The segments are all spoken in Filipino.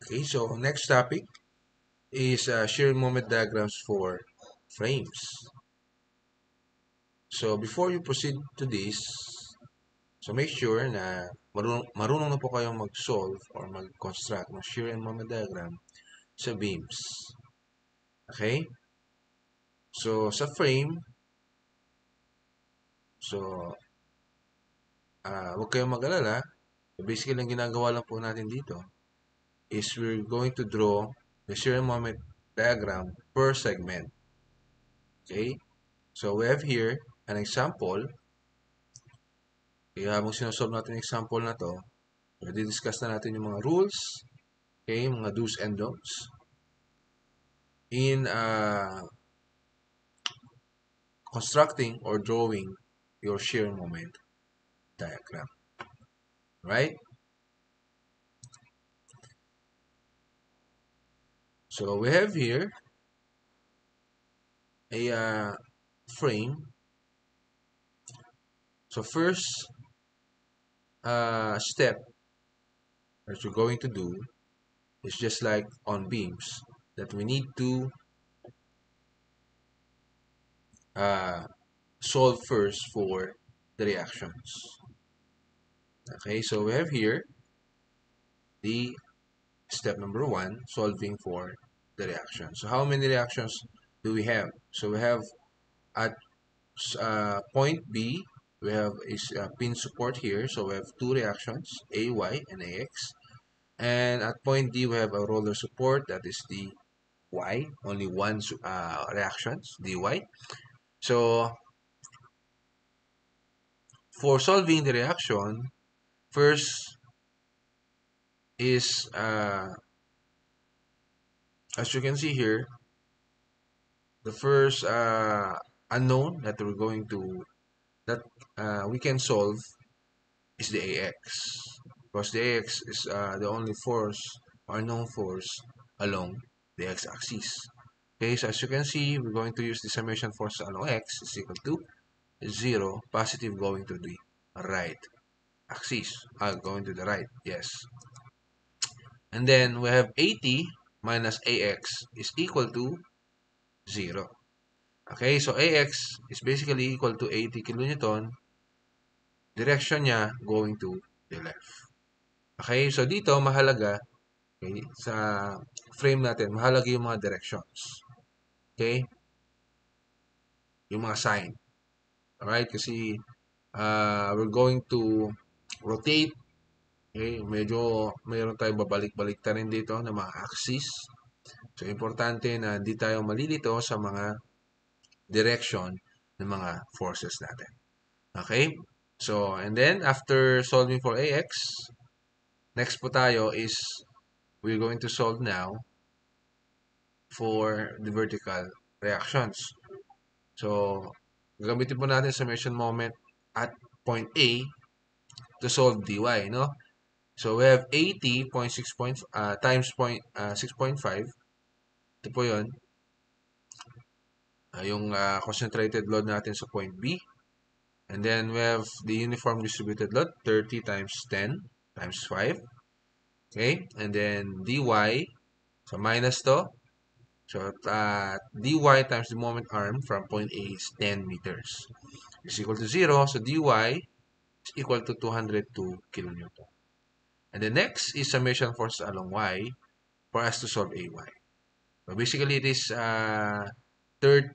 Okay, so next topic is shear moment diagrams for frames. So before you proceed to this, so make sure na marunong na po kayong mag-solve or mag-construct ng shear and moment diagram sa beams. Okay? So sa frame, so huwag kayong mag-alala. So basically, ang ginagawa lang po natin dito is we're going to draw the shear and moment diagram per segment. Okay? So we have here an example. Kaya habang sinosolve natin yung example na to, i-discuss na natin yung mga rules, okay, mga do's and don'ts in constructing or drawing your shear moment diagram. Right? So we have here a frame. So first step that you're going to do is just like on beams, that we need to solve first for the reactions. Okay, so we have here the step number 1, solving for the reaction. So how many reactions do we have? So we have at point B, we have a pin support here. So we have two reactions, AY and AX. And at point D, we have a roller support, that is the Y, only one reactions, dy. So for solving the reaction, first is, as you can see here, the first unknown that we're going to that we can solve is the AX, because the AX is the only force or known force along the x-axis. Okay, so as you can see, we're going to use the summation force along x is equal to 0, positive going to the right axis, going to the right, yes. And then we have AT minus AX is equal to 0. Okay, so AX is basically equal to 80 kilonewton. Direction niya going to the left. Okay, so dito mahalaga, okay, sa frame natin, mahalaga yung mga directions. Okay? Yung mga sign. Alright, kasi we're going to rotate. Okay, medyo mayroon tayong babalik-balik ta rin dito ng mga axis. So, importante na hindi tayo malilito sa mga direction ng mga forces natin. Okay? So, and then, after solving for AX, next po tayo is, we're going to solve now for the vertical reactions. So, gagamitin po natin summation moment at point A to solve dy, no? So, we have 80.6 times 6.5. Ito po yun. Yung concentrated load natin sa point B. And then, we have the uniform distributed load, 30 times 10 times 5. Okay? And then, dy, so minus to. So, dy times the moment arm from point A is 10 meters. Is equal to 0. So, dy is equal to 202 kilonewton. And the next is summation force along y for us to solve ay. So, basically, it is 30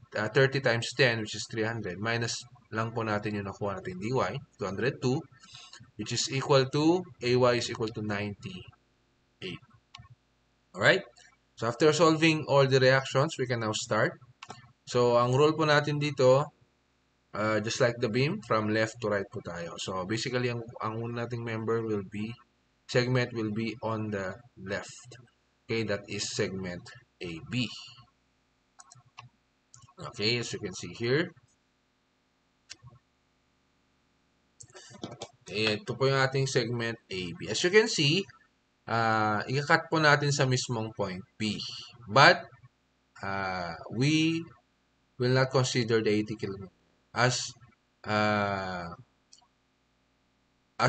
times 10, which is 300. Minus lang po natin yung nakuha natin dy, 202, which is equal to, ay is equal to 98. Alright? So, after solving all the reactions, we can now start. So, ang rule po natin dito, just like the beam, from left to right po tayo. So, basically, ang una nating segment will be on the left. Okay, that is segment AB. Okay, as you can see here. Okay, ito po yung ating segment AB. As you can see, ika-cut po natin sa mismong point B. But, we will not consider the 80 km as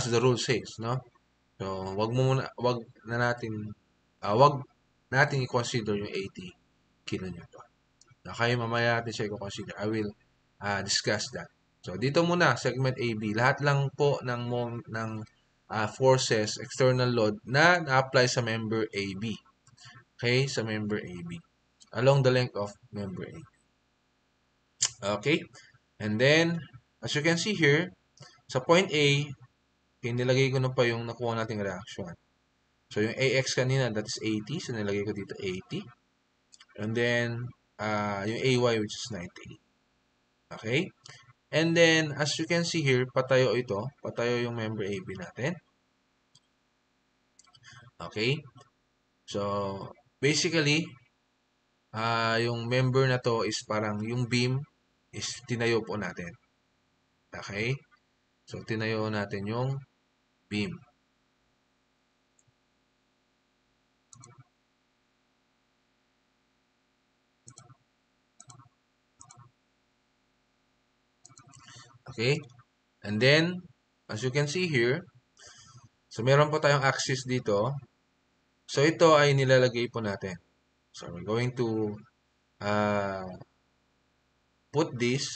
the rule says, no? So, wag na natin wag natin i-consider yung 80 kilonewton. Okay, mamaya natin siya i-consider. I will discuss that. So, dito muna, segment AB. Lahat lang po ng forces, external load na na-apply sa member AB. Okay, sa member AB. Along the length of member AB. Okay, and then, as you can see here, sa point A, nilagay ko na pa yung nakuha nating reaction. So, yung AX kanina, that is 80. So, nilagay ko dito 80. And then, yung AY, which is 98. Okay? And then, as you can see here, patayo ito. Patayo yung member AB natin. Okay? So, basically, yung member na to is parang yung beam is tinayo po natin. Okay? So, tinayo natin yung beam. Okay? And then, as you can see here, so meron po tayong axis dito. So, ito ay nilalagay po natin. So, we're going to put this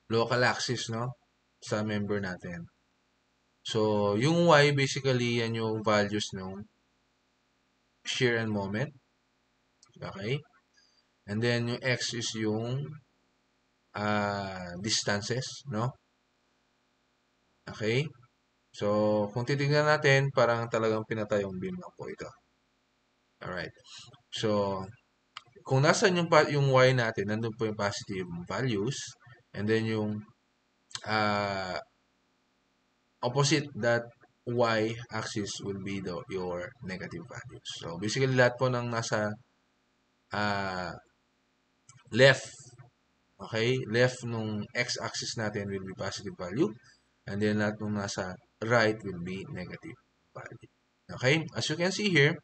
local axis, no, sa member natin. So, yung Y, basically, yan yung values ng shear and moment. Okay? And then, yung X is yung distances, no? Okay? So, kung titignan natin, parang talagang pinatayong beam lang po ito. Alright. So, kung nasan yung Y natin, nandun po yung positive values. And then, yung opposite that Y axis will be your negative values. So, basically, lahat po ng nasa left, okay, left nung x-axis natin will be positive value. And then, lahat nung nasa right will be negative value. Okay? As you can see here,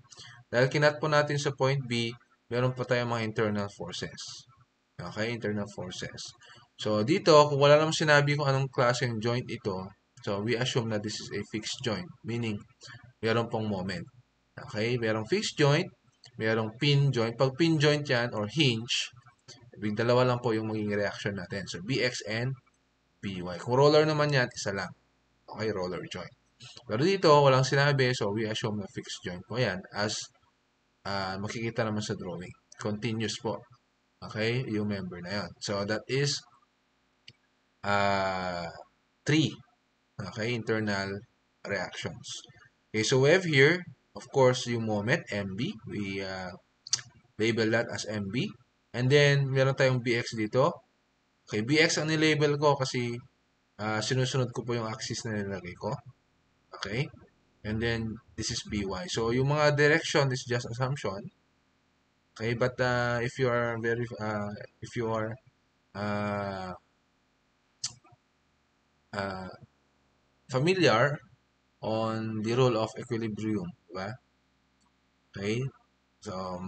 dahil kinat po natin sa point B, meron po tayong mga internal forces. Okay? Internal forces. So, dito, kung wala namang sinabi kung anong klaseng joint ito, so we assume na this is a fixed joint. Meaning, meron pong moment. Okay? Merong fixed joint, merong pin joint. Pag pin joint yan, or hinge, dalawa lang po yung maging reaction natin. So, BX and BY. Kung roller naman yan, isa lang. Okay? Roller joint. Pero dito, walang sinabi, so we assume na fixed joint po yan as makikita naman sa drawing. Continuous po. Okay? Yung member na yan. So, that is 3. Okay? Internal reactions. Okay, so we have here, of course, yung moment, MB. We label that as MB. And then, meron tayong BX dito. Okay, BX ang nilabel ko kasi sinusunod ko po yung axis na nilagay ko. Okay? And then, this is BY. So, yung mga direction is just assumption. Okay, but if you are familiar on the rule of equilibrium, diba? Okay? So,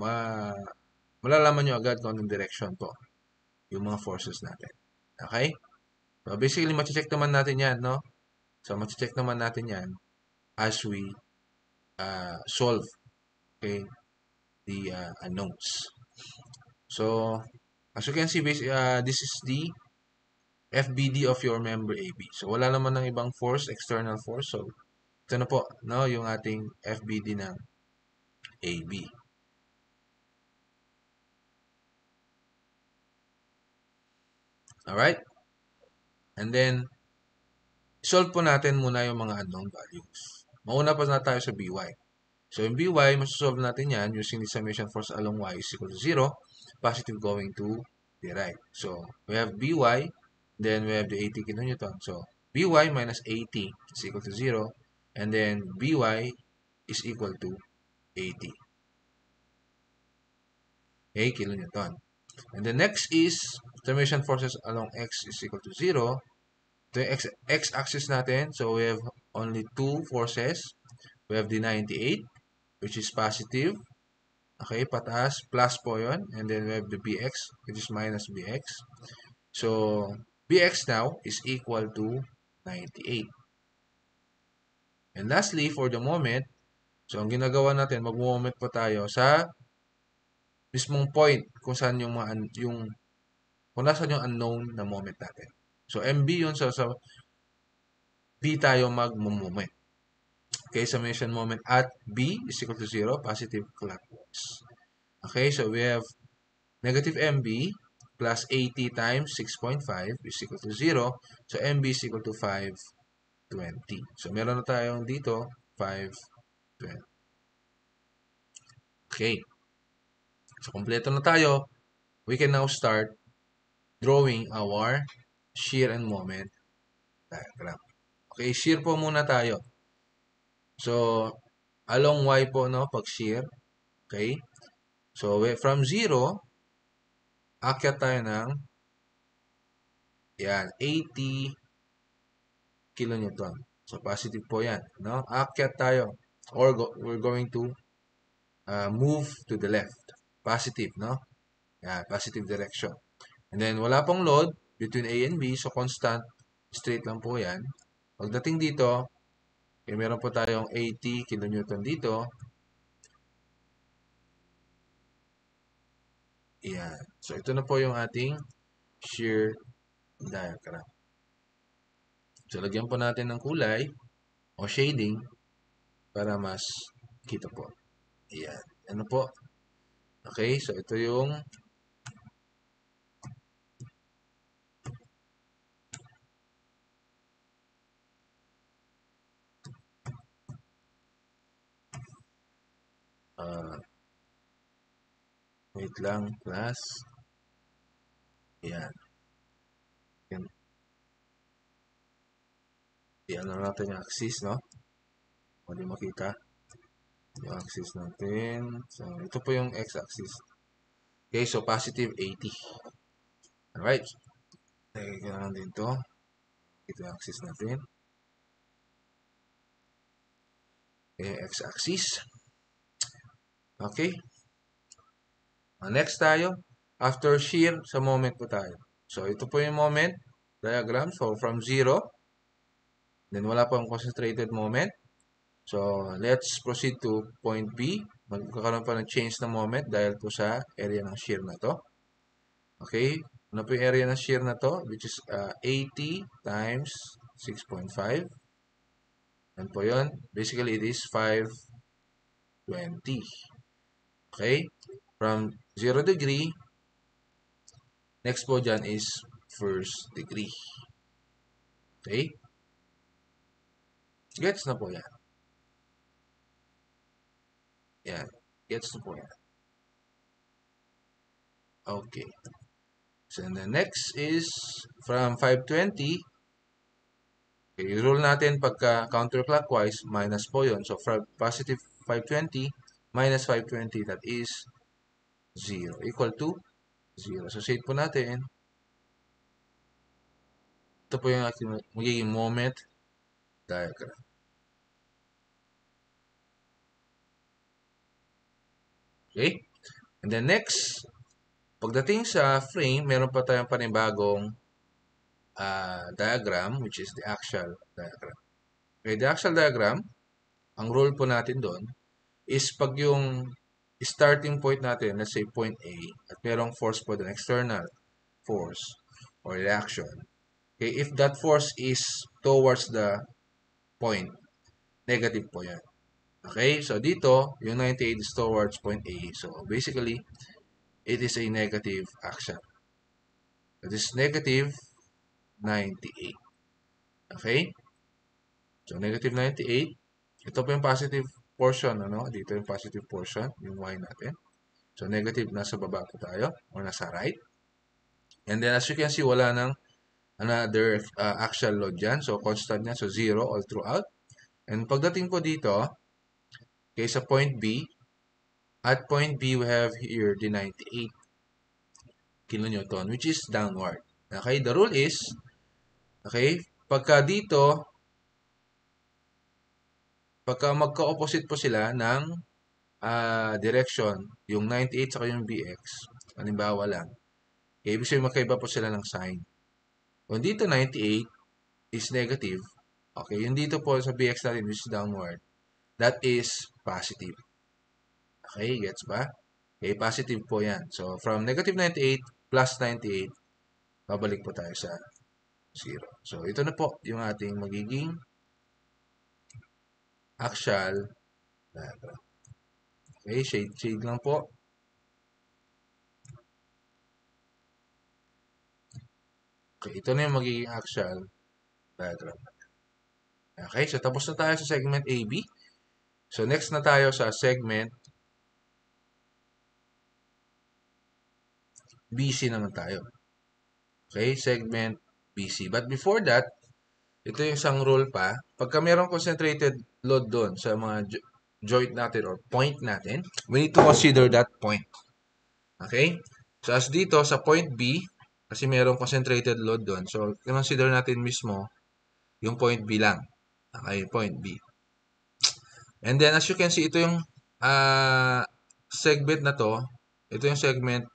malalaman nyo agad kung anong direction po yung mga forces natin. Okay? So, basically, machecheck naman natin yan, no? So, machecheck naman natin yan as we solve, okay, the unknowns. So, as you can see, this is the FBD of your member AB. So, wala naman ng ibang force, external force. So, ito na po, no, yung ating FBD ng AB. Alright? And then, solve po natin muna yung mga unknown values. Mauna pa na tayo sa BY. So, yung BY, masasolve natin yan using the summation force along Y is equal to 0, positive going to the right. So, we have BY, then we have the 80 kilonewton. So, BY minus 80 is equal to 0, and then BY is equal to 80. Okay, kilonewton. And the next is, summation forces along X is equal to 0. Ito yung X-axis natin. So, we have only two forces. We have the 98, which is positive. Okay, pataas, plus po yun. And then we have the BX, which is minus BX. So, BX now is equal to 98. And lastly, for the moment, so ang ginagawa natin, mag-moment po tayo sa mismong point kung saan yung, kung nasan yung unknown na moment natin. So, MB yun, so sa B tayo mag-moment. Okay, summation moment at B is equal to 0, positive clockwise. Okay, so we have negative MB plus 80 times 6.5 is equal to 0. So, MB is equal to 520. So, meron na tayong dito, 520. Okay. So, kompleto na tayo. We can now start drawing our shear and moment diagram. Okay, shear po muna tayo. So, along Y po, no, pag shear. Okay. So, from 0, akyat tayo ng, yan, 80 kilonewton. So, positive po yan, no? Akyat tayo. Or we're going to move to the left. Positive, no? Yan, positive direction. And then, wala pong load between A and B. So, constant, straight lang po yan. Pagdating dito, okay, meron po tayong 80 kilonewton dito. Yan. So, ito na po yung ating shear diagram. So, lagyan po natin ng kulay o shading para mas kita po. Yan. Ano po? Okay, so ito yung wait lang, class. Yan. Yan. Yan na natin yung axis, no? Hindi makita yung axis natin. So, ito po yung x-axis. Okay, so positive 80. Alright. Lagay ko lang dito. Ito yung axis natin. Okay, x-axis. Okay. Next tayo. After shear, sa moment po tayo. So, ito po yung moment diagram. So, from 0, then wala pong concentrated moment. So, let's proceed to point B. Magkakaroon pa ng change na moment dahil po sa area ng shear na to. Okay. Ano po yung area ng shear na to? Which is 80 times 6.5. Yan po yun. Basically, it is 520. Okay. From 0 degree, next po dyan is first degree. Okay. Gets na po yan. Yan. Gets na po yan. Okay. So, and the next is from 520. Okay, rule natin pagka counterclockwise, minus po yun. So, from positive 520 minus 520, that is 0. Equal to 0. So, shade po natin. Ito po yung magiging moment diagram. Okay? And then next, pagdating sa frame, meron pa tayong panibagong diagram, which is the axial diagram. Okay, the axial diagram, ang rule po natin doon, is pag yung starting point natin, let's say point A, at merong force po doon, external force or reaction. Okay, if that force is towards the point, negative po yan. Okay, so dito, yung 98 is towards point A. So basically, it is a negative action. It is negative 98. Okay? So, negative 98. Ito po yung positive portion, ano? Dito yung positive portion, yung y natin. So, negative nasa baba po tayo, or nasa right. And then, as you can see, wala nang another axial load dyan. So, constant yan. So, 0 all throughout. And pagdating po dito, okay, sa point B, at point B, we have here the 98 kilonewton, which is downward. Okay, the rule is, okay, pagka dito, pagka magka-opposite po sila ng direction, yung 98 saka yung BX, halimbawa lang, okay, ibig sabihin magkaiba po sila ng sign. Kung dito 98 is negative, Okay, yung dito po sa BX natin, which is downward, that is positive. Okay, gets ba? Okay, positive po yan. So, from negative 98 plus 98, babalik po tayo sa 0. So, ito na po yung ating magiging actual diagram. Okay, shade lang po. Okay, ito na yung magiging actual diagram. Okay, so tapos na tayo sa segment AB. So, next na tayo sa segment BC naman tayo. Okay, segment BC. But before that, ito yung isang rule pa. Pagka mayroong concentrated load doon sa mga joint natin or point natin, we need to consider that point. Okay? So, as dito sa point B, kasi mayroong concentrated load doon, so, consider natin mismo yung point B lang. Okay, point B. And then, as you can see, ito yung segment na to. Ito yung segment,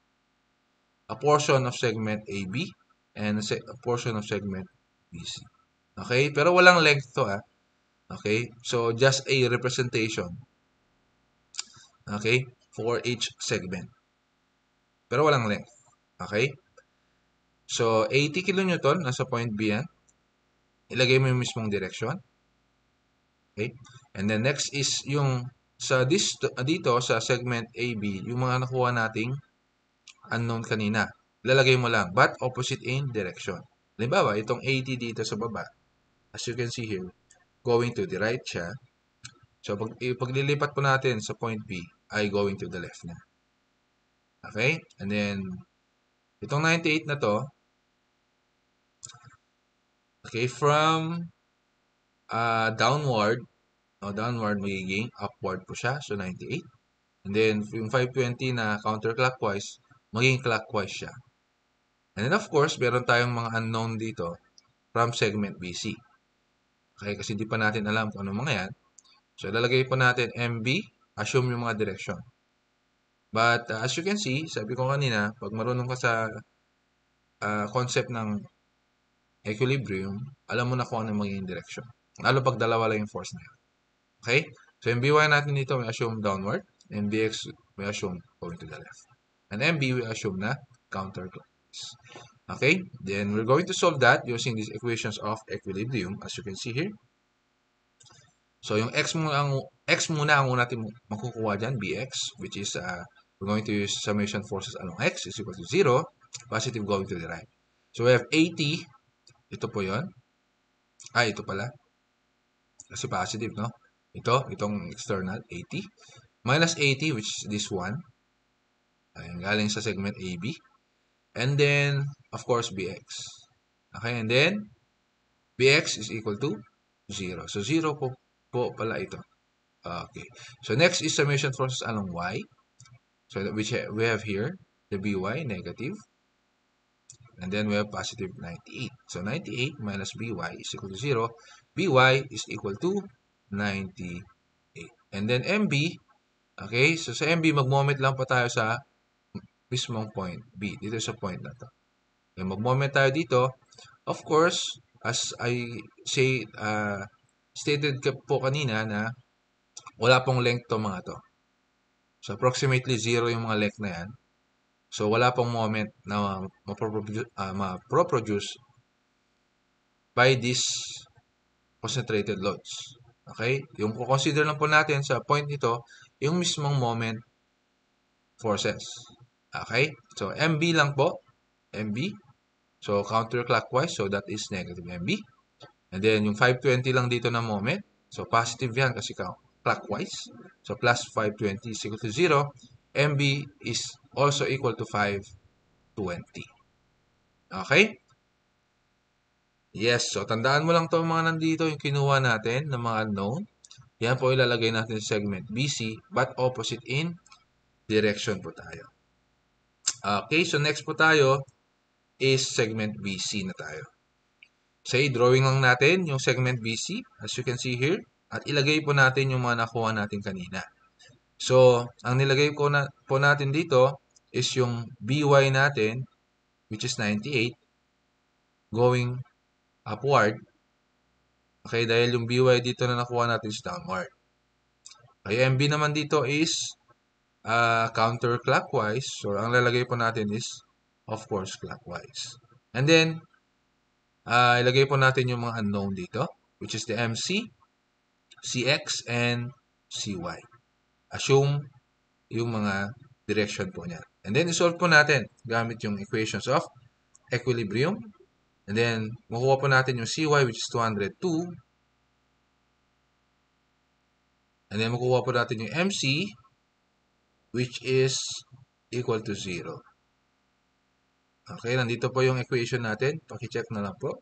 a portion of segment AB and a portion of segment BC. Okay? Pero walang length to, Okay? So, just a representation. Okay? For each segment. Pero walang length. Okay? So, 80 kN nasa point B yan. Ilagay mo yung mismong direction. Okay? And then next is yung sa dito sa segment AB, yung mga nakuha nating unknown kanina. Lalagay mo lang, but opposite in direction. Halimbawa, itong 80 dito sa baba, as you can see here, going to the right siya. So, paglilipat po natin sa point B, ay going to the left na. Okay? And then, itong 98 na to, okay, from downward magiging upward po siya. So, 98. And then, yung 520 na counterclockwise, magiging clockwise siya. And then, of course, meron tayong mga unknown dito from segment BC. Okay, kasi di pa natin alam kung ano mga yan. So, lalagay po natin MB, assume yung mga direction. But, as you can see, sabi ko kanina, pag marunong ka sa concept ng equilibrium, alam mo na kung ano magiging direction. Lalo pag dalawa lang yung force na yun. Okay? So, yung By natin dito, we assume downward. And Bx, we assume going to the left. And Mb, we assume na counterclockwise. Okay? Then, we're going to solve that using these equations of equilibrium, as you can see here. So, yung x muna ang una natin makukuha dyan, Bx, which is, we're going to use summation forces along x is equal to 0, positive going to the right. So, we have 80. Ito po yon. Ito pala. Kasi positive, no? Itong external, 80. Minus 80, which is this one. Ayan, galing sa segment AB. And then, of course, Bx. Okay, and then, Bx is equal to 0. So, 0 po pala ito. Okay. So, next is summation forces along y. So, which we have here, the By, negative. And then, we have positive 98. So, 98 minus By is equal to 0. By is equal to 98. And then, Mb, okay, so sa MB, mag-moment lang pa tayo sa mismong point B, dito sa point na to. Okay, mag-moment tayo dito. Of course, as I stated po kanina na wala pong length to mga to. So, approximately 0 yung mga length na yan. So, wala pong moment na ma-produce by this concentrated loads. Okay? Yung consider lang po natin sa point ito, yung mismong moment forces. Okay? So, MB lang po. MB. So, counterclockwise. So, that is negative MB. And then, yung 520 lang dito na moment. So, positive yan kasi clockwise. So, plus 520 is equal to 0. MB is also equal to 520. Okay? Yes. So, tandaan mo lang to mga nandito yung kinuha natin ng mga unknown. Yan po ilalagay natin sa segment BC but opposite in direction po tayo. Okay. So, next po tayo is segment BC na tayo. Say, drawing lang natin yung segment BC as you can see here. At ilagay po natin yung mga nakuha natin kanina. So, ang nilagay po natin dito is yung By natin, which is 98, going upward. Okay, dahil yung BY dito na nakuha natin is downward. Okay, MB naman dito is counterclockwise. So, ang lalagay po natin is, of course, clockwise. And then, ilagay po natin yung mga unknown dito, which is the MC, CX, and CY. Assume yung mga direction po niya. And then, isolve po natin gamit yung equations of equilibrium. And then, makuha po natin yung CY, which is 202. And then, makuha po natin yung MC, which is equal to 0. Okay, nandito po yung equation natin. Paki-check na lang po.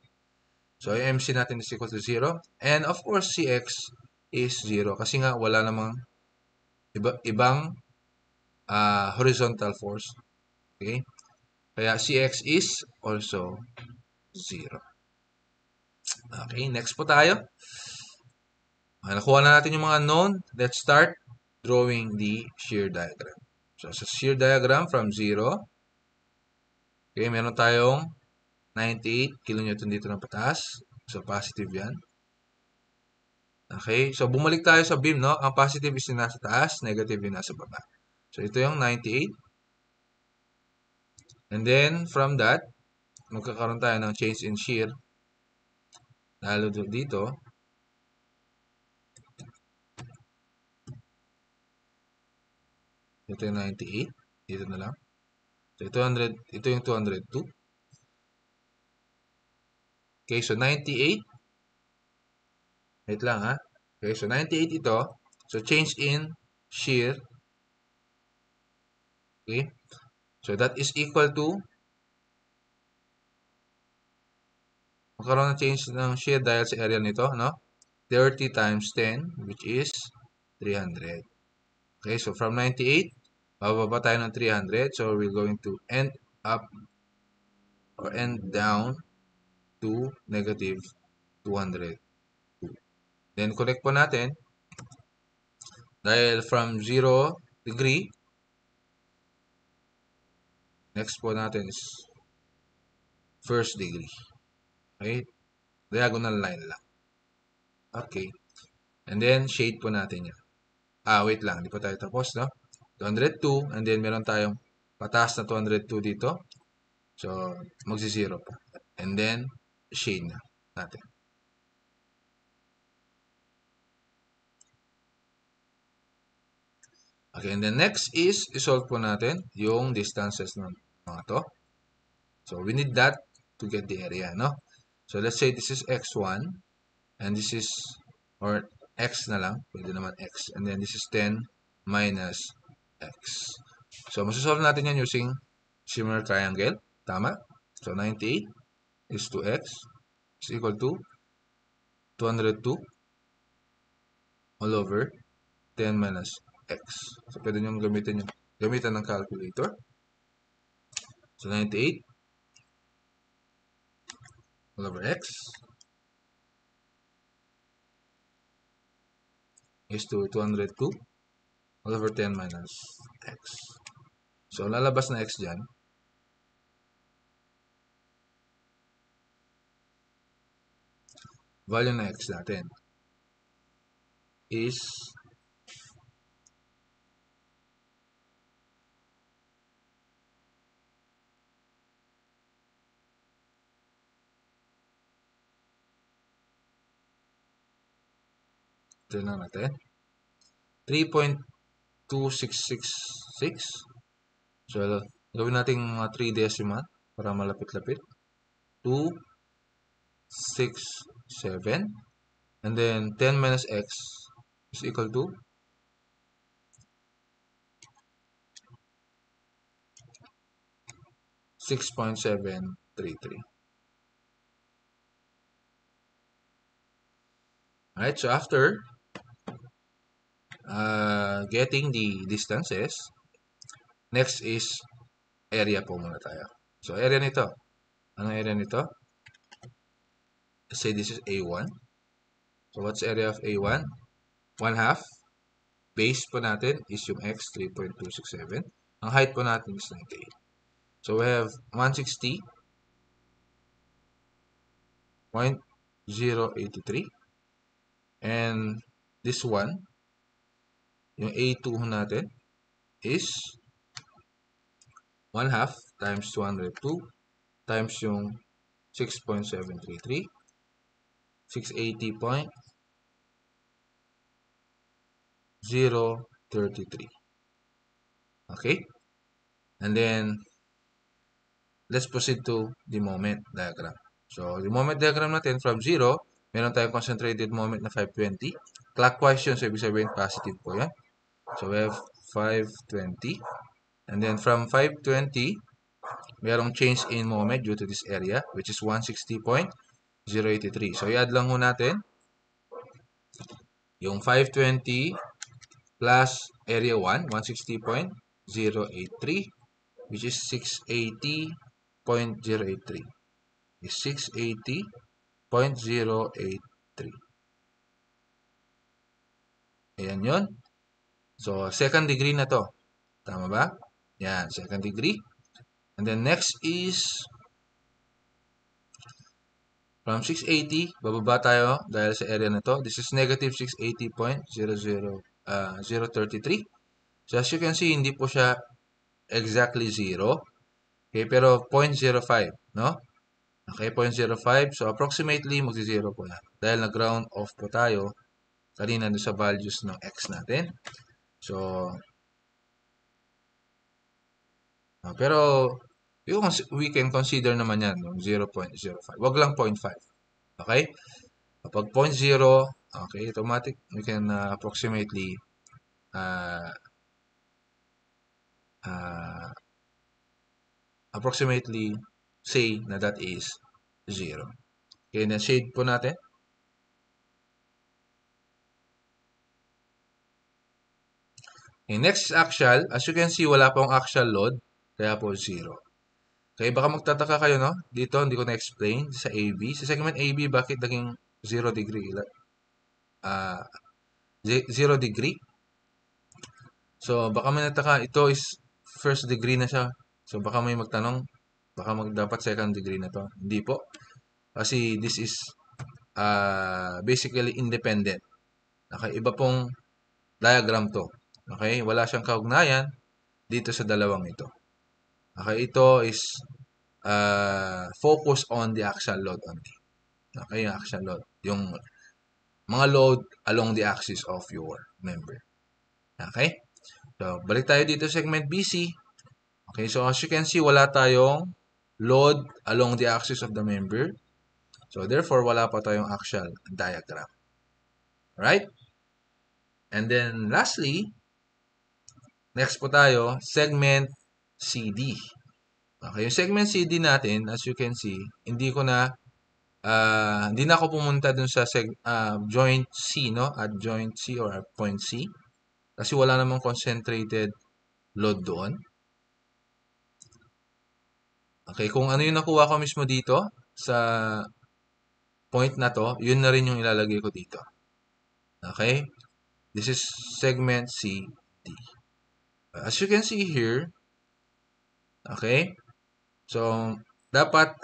So, yung MC natin is equal to 0. And of course, CX is 0. Kasi nga, wala namang ibang horizontal force. Okay? Kaya CX is also 0. Okay, next po tayo. Nakuha na natin yung mga unknown. Let's start drawing the shear diagram. So, sa shear diagram from 0, okay, meron tayong 98 kN dito ng pataas. So, positive yan. Okay, so bumalik tayo sa beam, no? Ang positive is yung nasa taas, negative yung nasa baba. So, ito yung 98. And then, from that, magkakaroon tayo ng change in shear. Lalo dito. Ito yung 98. Dito na lang. So, ito yung 202. Okay, so 98. Wait lang ha. Okay, so 98 ito. So, change in shear. Okay. So, that is equal to magkaroon ng change ng shear dahil sa area nito, no? 30 times 10, which is 300. Okay, so from 98, bababa tayo ng 300. So, we're going to end up or end down to negative 200. Then, connect po natin. Dahil from 0 degree, next po natin is first degree. Okay? Diagonal line lang. Okay. And then, shade po natin yan. Wait lang. Hindi pa tayo tapos, no? 202. And then, meron tayong pataas na 202 dito. So, magsi-0 pa. And then, shade na natin. Okay, and then next is, isolve po natin yung distances ng mga to. So, we need that to get the area, no? So, let's say this is x1, and this is, or x na lang, pwede naman x, and then this is 10 minus x. So, masasolve natin yan using similar triangle. Tama? So, 98 is 2x is equal to 202 all over 10 minus x. So, pwede nyo gamitan ng calculator. So, 98 all over x is to 202 all over 10 minus x. So, lalabas na x dyan. Value na x natin is ito na natin 3.2666. So, gawin natin mga 3 decimal para malapit-lapit. 267. And then 10 minus x is equal to 6.733. Alright, so after getting the distances, next is area po muna tayo. So, area nito. Anong area nito? Let's say this is A1. So, what's area of A1? 1/2. Base po natin is yung x, 3.267. Ang height po natin is 98. So, we have 160.083. And this one, yung A2 natin is 1/2 times 202 times yung 6.733, 680.033. Okay? And then, let's proceed to the moment diagram. So, the moment diagram natin from 0, meron tayong concentrated moment na 520. Clockwise yun, so ibig sabihin positive po yan. So, we have 520. And then from 520, merong change in moment due to this area, which is 160.083. So, i-add lang ho natin yung 520 plus area 1, 160.083, which is 680.083. Is 680.083. Ayan yun. So, second degree na to. Tama ba? Yan, second degree. And then next is from 680, bababa tayo dahil sa area na to. This is negative 680.033. So, as you can see, hindi po siya exactly 0. Okay, pero 0.05, no? Okay, 0.05. So, approximately, magsi-0 po na. Dahil nag-round off po tayo kanina doon sa values ng x natin. So, pero, we can consider naman yan, yung 0.05. Wag lang 0.5. Okay? Kapag 0.0, okay, automatic, we can approximately say na that is 0. Okay, then shade po natin. Okay, next is axial. As you can see, wala pong axial load, kaya po 0. Okay, baka magtataka kayo, no? Dito, hindi ko na-explain sa AB. Sa segment AB, bakit naging 0 degree? 0 degree. So, baka may nataka, ito is first degree na siya. So, baka may magtanong, baka dapat second degree na to. Hindi po. Kasi this is basically independent. Okay, iba pong diagram to. Okay, wala siyang kaugnayan dito sa dalawang ito. Okay, ito is focus on the axial load only. Okay, yung axial load. Yung mga load along the axis of your member. Okay? So, balik tayo dito sa segment BC. Okay, so as you can see, wala tayong load along the axis of the member. So, therefore, wala pa tayong axial diagram. Right? And then, lastly, next po tayo, segment CD. Okay, yung segment CD natin, as you can see, hindi na ako pumunta dun sa joint C, no? At joint C or at point C. Kasi wala namang concentrated load doon. Okay, kung ano yung nakuha ko mismo dito sa point na to, yun na rin yung ilalagay ko dito. Okay? This is segment CD. As you can see here, okay? So, dapat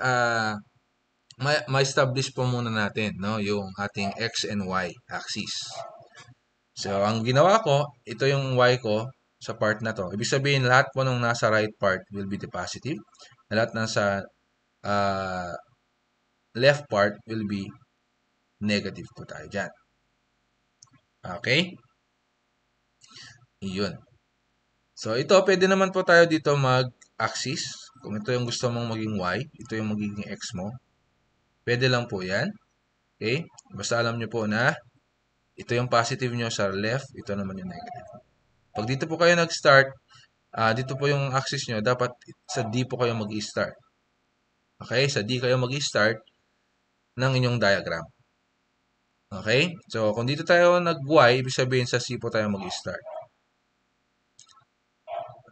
ma-establish po muna natin, no, yung ating X and Y axis. So, ang ginawa ko, ito yung Y ko sa part na to. Ibig sabihin, lahat po nung nasa right part will be the positive. Lahat nasa left part will be negative po tayo dyan. Okay? Iyon. So, ito, pwede naman po tayo dito mag-axis. Kung ito yung gusto mong maging Y, ito yung magiging X mo. Pwede lang po yan. Okay? Basta alam nyo po na ito yung positive nyo sa left, ito naman yung negative. Pag dito po kayo nag-start, dito po yung axis nyo, dapat sa D po kayo mag-i-start. Okay? Sa D kayo mag-i-start ng inyong diagram. Okay? So, kung dito tayo nag-Y, ibig sabihin sa C po tayo mag-i-start.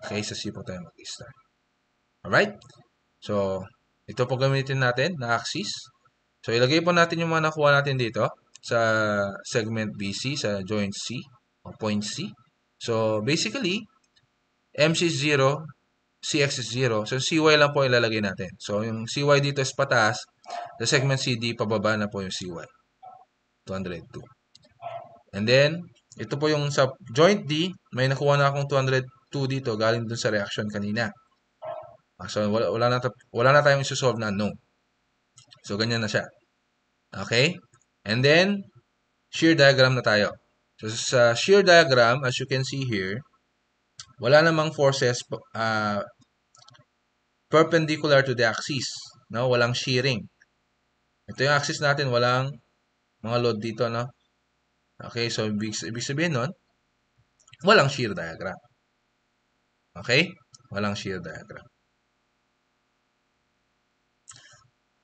Okay? Sa C po tayo mag-i-start. Alright? So, ito po gamitin natin na axis. So, ilagay po natin yung mga nakuha natin dito sa segment BC, sa joint C, o point C. So, basically, MC is 0, CX is 0. So, CY lang po ilalagay natin. So, yung CY dito is pataas. Sa segment CD, pababa na po yung CY. 202. And then, ito po yung sa joint D, may nakuha na akong 202 dito galing dun sa reaction kanina. So, wala na tayong isusolve na no. So, ganyan na siya. Okay? And then, shear diagram na tayo. So, sa shear diagram, as you can see here, wala namang forces perpendicular to the axis. No? Walang shearing. Ito yung axis natin, walang mga load dito, no? Okay, so ibig sabihin nun, walang shear diagram. Okay? Walang shear diagram.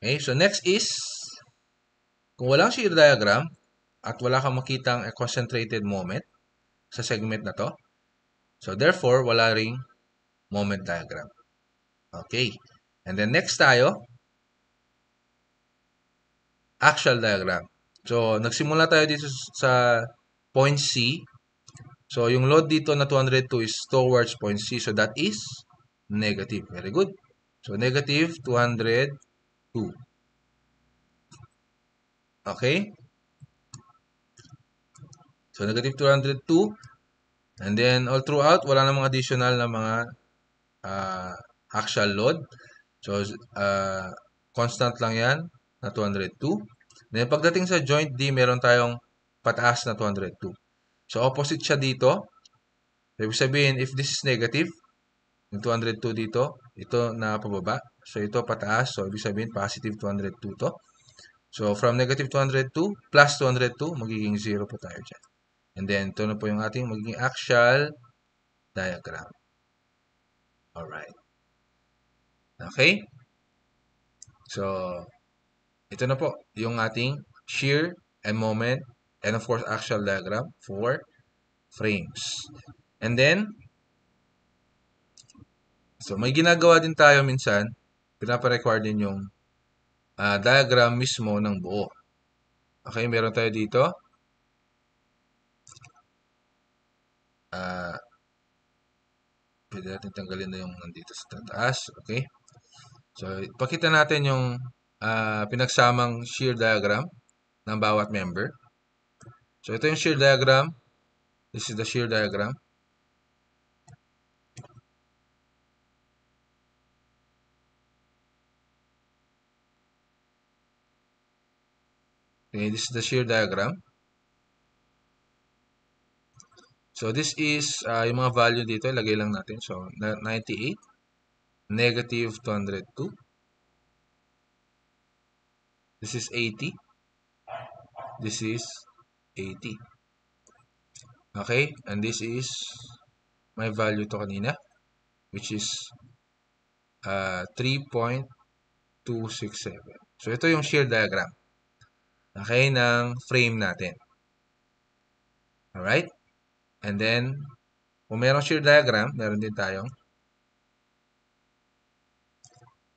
Okay, so next is, kung walang shear diagram, at wala kang makitang concentrated moment sa segment na to, so therefore, wala ring moment diagram. Okay. And then next tayo, axial diagram. So, nagsimula tayo dito sa point C. So, yung load dito na 202 is towards point C. So, that is negative. Very good. So, negative 202. Okay? So, negative 202. And then, all throughout, wala namang additional na mga axial load. So, constant lang yan na 202. Then, pagdating sa joint D, meron tayong pataas na 202. So, opposite siya dito. Ibig sabihin, if this is negative, yung 202 dito, ito na pababa. So, ito pataas. So, ibig sabihin, positive 202 to. So, from negative 202 plus 202, magiging 0 po tayo dyan. And then, ito na po yung ating magiging axial diagram. Alright. Okay? So, ito na po yung ating shear and moment and of course, axial diagram for frames. And then, so may ginagawa din tayo minsan, pinapa-require din yung diagram mismo ng buo. Okay, meron tayo dito. Pwede natin tanggalin na yung nandito sa taas. Okay. So, ipakita natin yung pinagsamang shear diagram ng bawat member. So, ito yung shear diagram. This is the shear diagram. Okay, this is the shear diagram. So, this is yung mga value dito. Ilagay lang natin. So, 98, negative 202. This is 80. This is 80. Okay, and this is my value to kanina, which is 3.267. So, ito yung shear diagram. Okay, ng frame natin. Alright? And then, kung mayroong shear diagram, meron din tayong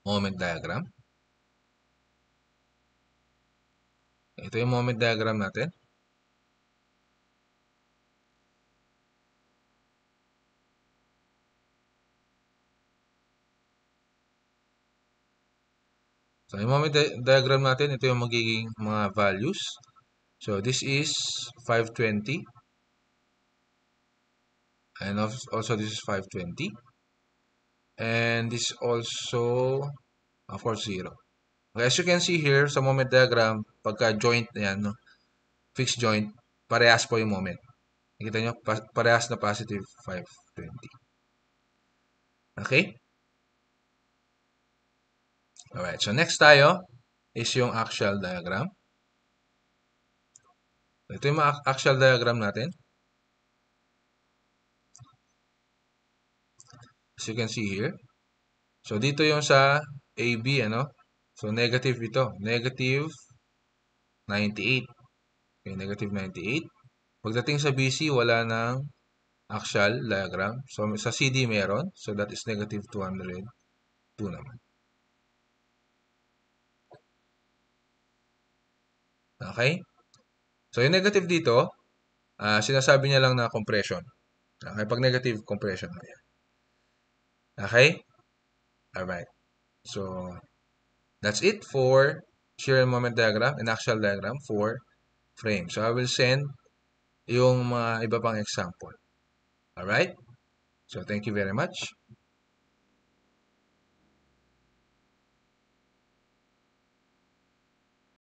moment diagram. Ito yung moment diagram natin. So, yung moment diagram natin, ito yung magiging mga values. So, this is 520. And also, this is 520. And this also, of course, 0. Okay, as you can see here, sa moment diagram, pagka joint na yan, no? Fixed joint, parehas po yung moment. Nakita nyo, parehas na positive 520. Okay? Alright, so next tayo is yung axial diagram. Ito yung axial diagram natin. As you can see here. So, dito yung sa AB, ano? So, negative ito. Negative 98. Okay, negative 98. Pagdating sa BC, wala nang axial diagram. So, sa CD meron. So, that is negative 202 naman. Okay? So, yung negative dito, sinasabi niya lang na compression. Okay? Pag negative, compression. Okay? Alright. So, that's it for shear and moment diagram and axial diagram for frame. So, I will send yung mga iba pang example. Alright? So, thank you very much.